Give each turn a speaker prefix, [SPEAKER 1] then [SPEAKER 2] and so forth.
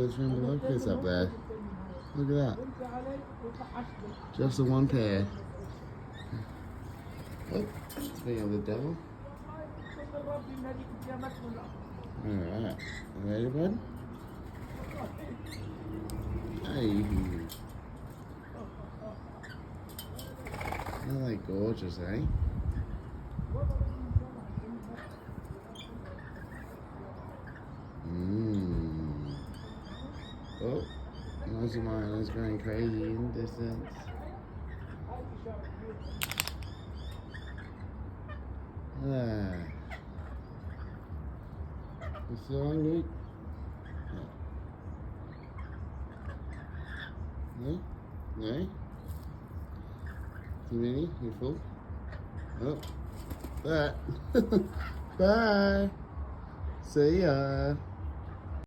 [SPEAKER 1] those rainbow locusts up there. Look at that. Just the one pair. Oh, speaking of the devil. Alright. Ready, bud? Hey. Aren't they gorgeous, eh? Oh, Mine is going crazy in the distance. You still hungry? No? No? Too many? You full? Oh. Bye. Bye. See ya.